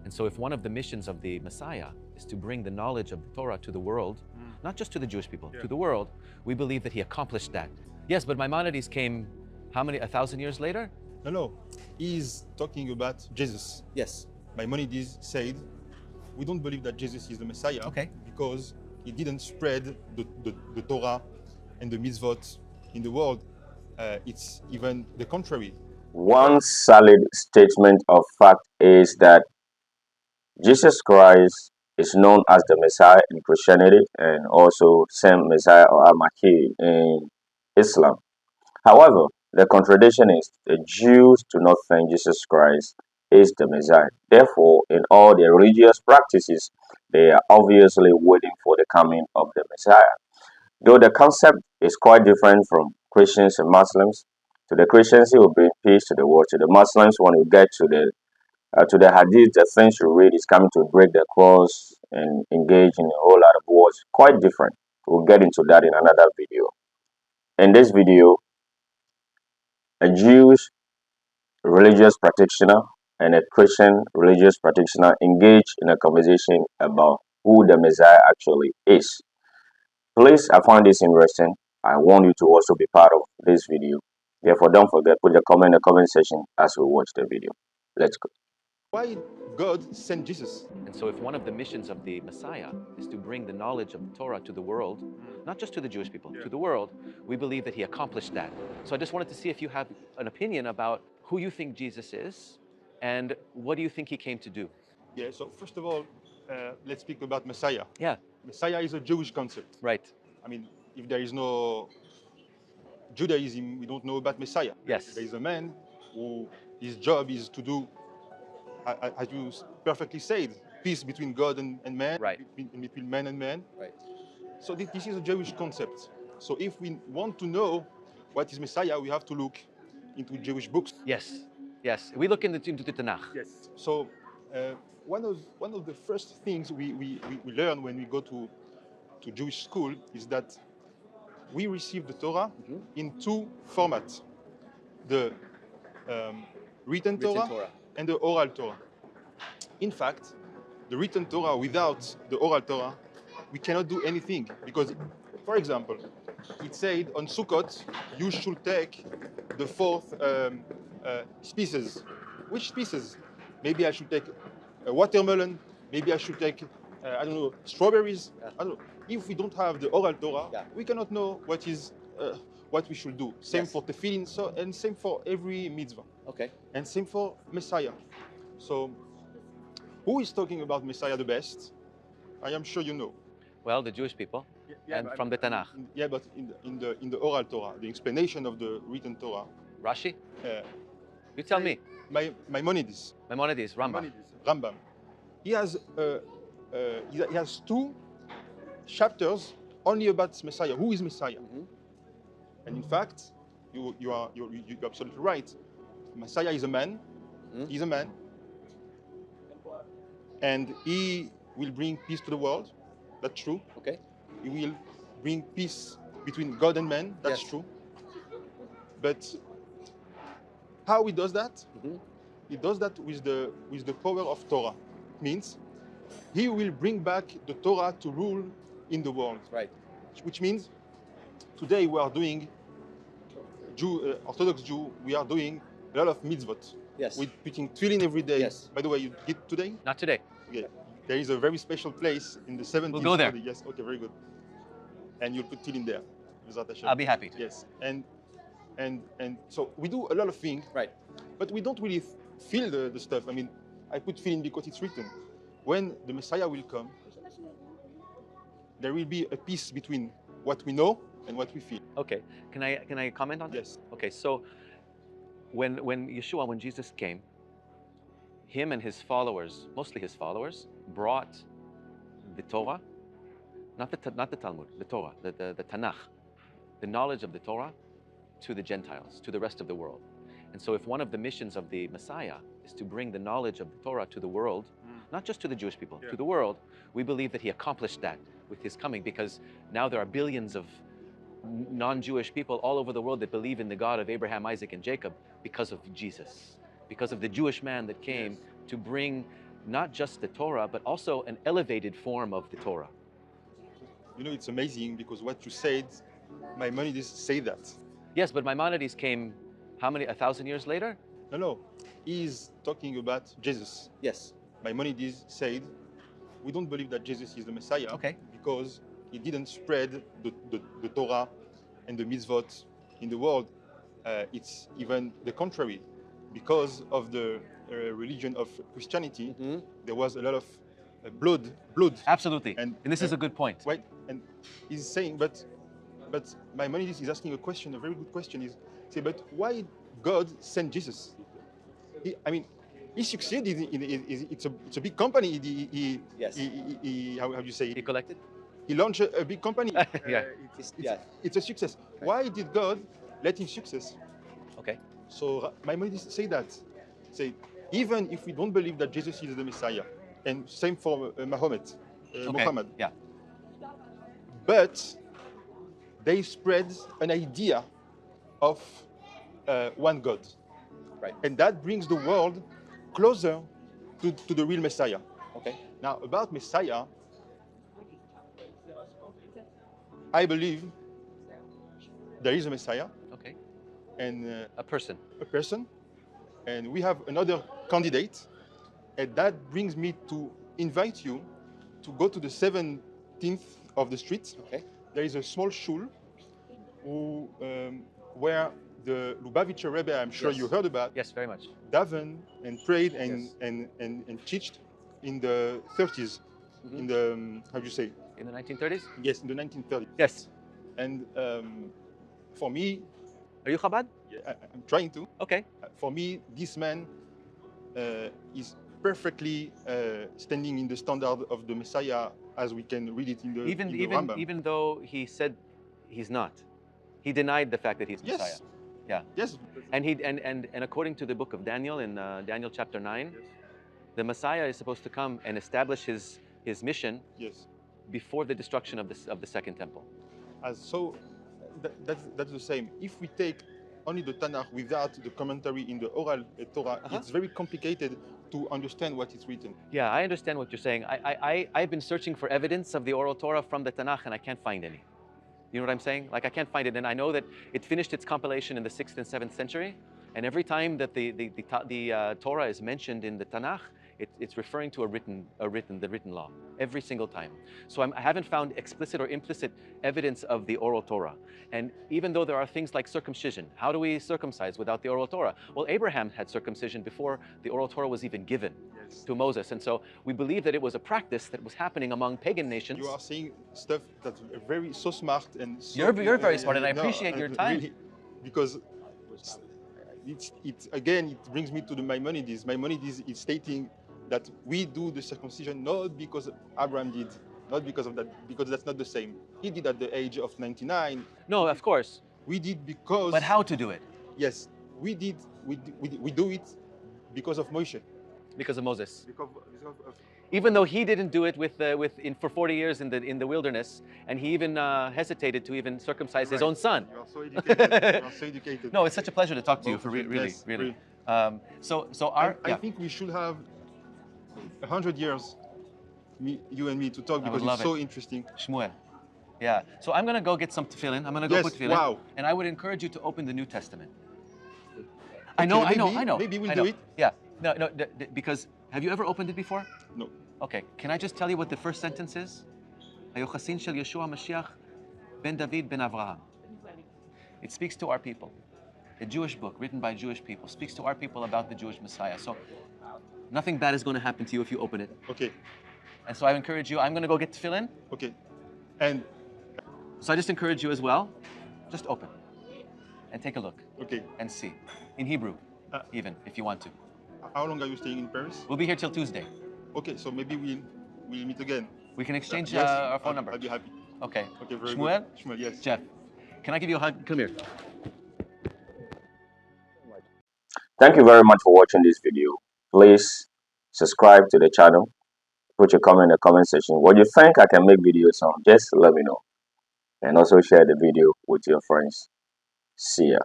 And so if one of the missions of the Messiah is to bring the knowledge of the Torah to the world, not just to the Jewish people, to the world, we believe that he accomplished that. Yes, but Maimonides came how many, 1,000 years later? No, no. He's talking about Jesus. Yes. Maimonides said, we don't believe that Jesus is the Messiah Okay. because he didn't spread the Torah and the mitzvot in the world. It's even the contrary. One solid statement of fact is that Jesus Christ is known as the Messiah in Christianity and also same Messiah or Al-Mahdi in Islam. However, the contradiction is the Jews do not think Jesus Christ is the Messiah. Therefore, in all their religious practices, they are obviously waiting for the coming of the Messiah. Though the concept is quite different from Christians and Muslims. To the Christians, he will bring peace to the world. To the Muslims, when we get to the hadith, the things you read is coming to break the cross and engage in a whole lot of wars. Quite different. We'll get into that in another video. In this video, a Jewish religious practitioner and a Christian religious practitioner engage in a conversation about who the Messiah actually is. Please, I find this interesting. I want you to also be part of this video. Therefore, don't forget, put your comment in the comment section as we watch the video. Let's go. Why God sent Jesus? And so if one of the missions of the Messiah is to bring the knowledge of the Torah to the world, not just to the Jewish people, to the world, we believe that he accomplished that. So I just wanted to see if you have an opinion about who you think Jesus is and what do you think he came to do? Yeah, so first of all, let's speak about Messiah. Yeah, Messiah is a Jewish concept. right. I mean, if there is no Judaism, we don't know about Messiah. Yes. There is a man who his job is to do, as you perfectly said, peace between God and man, Right. between man and man. Right. So this is a Jewish concept. So if we want to know what is Messiah, we have to look into Jewish books. Yes. Yes. We look into the Tanakh. Yes. So one of the first things we learn when we go to Jewish school is that we receive the Torah in two formats: the written Torah and the oral Torah. In fact, the written Torah without the oral Torah, we cannot do anything because, for example, it said on Sukkot you should take the fourth species. Which species? Maybe I should take a watermelon. Maybe I should take I don't know, strawberries. I don't know. If we don't have the oral Torah, we cannot know what we should do. Same for tefillin, so and same for every mitzvah. Okay. And same for Messiah. So, who is talking about Messiah the best? I am sure you know. Well, the Jewish people and from the Tanakh. Yeah, but in the oral Torah, the explanation of the written Torah. Rashi? Uh, You tell me. Maimonides. Maimonides, Rambam. Rambam. He has two chapters only about Messiah. Who is Messiah? And in fact, you're absolutely right. Messiah is a man. He's a man, and he will bring peace to the world. That's true. Okay. He will bring peace between God and man. That's true. But how he does that? He does that with the power of Torah. It means he will bring back the Torah to rule in the world. Right. Which means today we are doing Orthodox Jew. We are doing a lot of mitzvot. Yes. We're putting tefillin every day. Yes. By the way, you did today? Not today. Okay. There is a very special place in the 70s. We'll go there. Yes. Okay. Very good. And you'll put tefillin there. I'll be happy to. Yes. And so we do a lot of things. Right. But we don't really feel the stuff. I mean, I put tefillin because it's written. When the Messiah will come, there will be a peace between what we know and what we feel. Okay. Can I comment on that? Yes. Okay. So when Jesus came, him and his followers, mostly his followers, brought the Torah, not the Talmud, the Torah, the Tanakh, the knowledge of the Torah to the Gentiles, to the rest of the world. And so if one of the missions of the Messiah is to bring the knowledge of the Torah to the world, not just to the Jewish people, to the world, we believe that he accomplished that with his coming, because now there are billions of non-Jewish people all over the world that believe in the God of Abraham, Isaac, and Jacob because of Jesus, because of the Jewish man that came to bring not just the Torah, but also an elevated form of the Torah. You know, it's amazing because what you said, Maimonides say that. Yes, but Maimonides came how many, 1,000 years later? No, he's talking about Jesus. Yes. Maimonides said, we don't believe that Jesus is the Messiah Okay. because he didn't spread the Torah and the mitzvot in the world. It's even the contrary. Because of the religion of Christianity, there was a lot of blood. Absolutely. And this is a good point. Right, and he's saying, but Maimonides is asking a question, a very good question, is say, but why God sent Jesus? He succeeded it's a big company. Yes. How do you say it? He collected? He launched a big company. Yeah. It's a success. Why did God let him success? Okay. So Maimonides say that. Say, even if we don't believe that Jesus is the Messiah, and same for Muhammad. Yeah. But they spread an idea of one God. Right. And that brings the world closer to the real Messiah. Okay. Now, about Messiah, I believe there is a Messiah. Okay. And a person. And we have another candidate. And that brings me to invite you to go to the 17th of the street. Okay. There is a small shul where the Lubavitcher Rebbe, I'm sure you heard about. Yes, very much. Davened and prayed and taught in the 30s. In the, how do you say? In the 1930s? Yes, in the 1930s. Yes. And for me... Are you Chabad? Yeah, I'm trying to. Okay. For me, this man is perfectly standing in the standard of the Messiah as we can read it in the Rambam. Even though he said he's not. He denied the fact that he's Messiah. Yeah. Yes. And according to the book of Daniel, in Daniel chapter 9, the Messiah is supposed to come and establish his mission before the destruction of the second temple. So that's the same. If we take only the Tanakh without the commentary in the oral Torah, it's very complicated to understand what is written. Yeah, I understand what you're saying. I've been searching for evidence of the oral Torah from the Tanakh, and I can't find any. You know what I'm saying? Like, I can't find it. And I know that it finished its compilation in the 6th and 7th century. And every time that the Torah is mentioned in the Tanakh, it's referring to the written law, every single time. So I haven't found explicit or implicit evidence of the oral Torah. And even though there are things like circumcision, how do we circumcise without the oral Torah? Well, Abraham had circumcision before the oral Torah was even given to Moses. And so we believe that it was a practice that was happening among pagan nations. You are saying stuff that's very so smart and so, you're very smart, and I appreciate your time. Really, because it brings me to the Maimonides. Maimonides is stating that we do the circumcision not because Abraham did, not because of that, because that's not the same. He did at the age of 99. No, of course. We did because... But how to do it? Yes, we do it because of Moshe. Because of Moses. Because of even though he didn't do it for 40 years in the wilderness, and he even hesitated to even circumcise his own son. You are so educated. You are so educated. No, it's such a pleasure to talk to you. For really. I think we should have 100 years, you and me, to talk because it's so interesting. Shmuel. Yeah. So I'm gonna go get some tefillin. I'm gonna go put tefillin. Wow. And I would encourage you to open the New Testament. Okay, I know. Maybe we'll do it. Yeah. No, because have you ever opened it before? No. Okay. Can I just tell you what the first sentence is? Hayochasin shel Yeshua Mashiach ben David ben Avraham. It speaks to our people. A Jewish book written by Jewish people speaks to our people about the Jewish Messiah. So nothing bad is going to happen to you if you open it. Okay. And so I encourage you. I'm going to go get tefillin. Okay. And so I just encourage you as well. Just open and take a look. Okay. And see in Hebrew, even if you want to. How long are you staying in Paris? We'll be here till Tuesday. Okay, so maybe we'll meet again. We can exchange our phone number. I'll be happy. Okay. Okay, very Shmuel? good. Shmuel, yes. Jeff, can I give you a hug? Come here. Thank you very much for watching this video. Please subscribe to the channel. Put your comment in the comment section. What you think I can make videos on, just let me know. And also share the video with your friends. See ya.